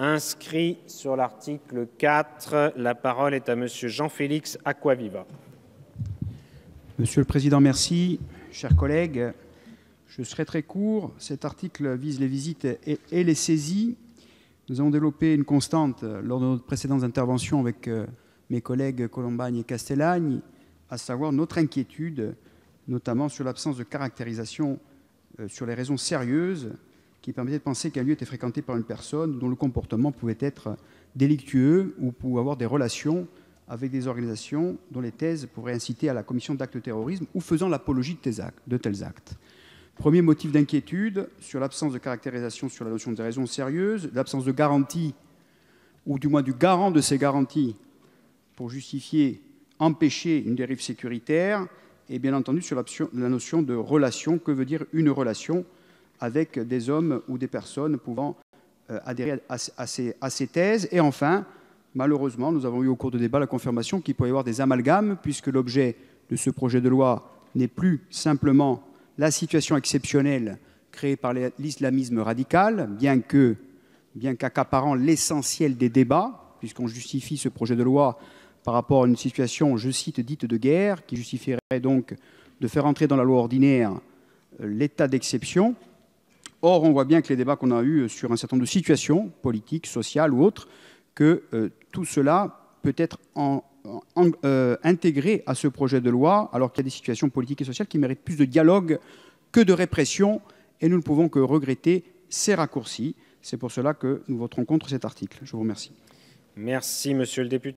inscrits sur l'article 4. La parole est à Monsieur Jean-Félix Acquaviva. Monsieur le Président, merci. Chers collègues, je serai très court. Cet article vise les visites et les saisies. Nous avons développé une constante lors de notre précédentes interventions avec mes collègues Colombagne et Castellagne, à savoir notre inquiétude, notamment sur l'absence de caractérisation sur les raisons sérieuses qui permettaient de penser qu'un lieu était fréquenté par une personne dont le comportement pouvait être délictueux ou pouvait avoir des relations avec des organisations dont les thèses pourraient inciter à la commission d'actes de terrorisme ou faisant l'apologie de tels actes. Premier motif d'inquiétude sur l'absence de caractérisation sur la notion de raisons sérieuses, l'absence de garantie, ou du moins du garant de ces garanties pour justifier, empêcher une dérive sécuritaire, et bien entendu sur la notion de relation. Que veut dire une relation avec des hommes ou des personnes pouvant adhérer à ces thèses? Et enfin, malheureusement, nous avons eu au cours de débat la confirmation qu'il peut y avoir des amalgames, puisque l'objet de ce projet de loi n'est plus simplement la situation exceptionnelle créée par l'islamisme radical, bien qu'accaparant l'essentiel des débats, puisqu'on justifie ce projet de loi par rapport à une situation, je cite, dite de guerre, qui justifierait donc de faire entrer dans la loi ordinaire l'état d'exception. Or, on voit bien que les débats qu'on a eus sur un certain nombre de situations politiques, sociales ou autres, que tout cela peut être intégré à ce projet de loi, alors qu'il y a des situations politiques et sociales qui méritent plus de dialogue que de répression, et nous ne pouvons que regretter ces raccourcis. C'est pour cela que nous voterons contre cet article. Je vous remercie. Merci, monsieur le député.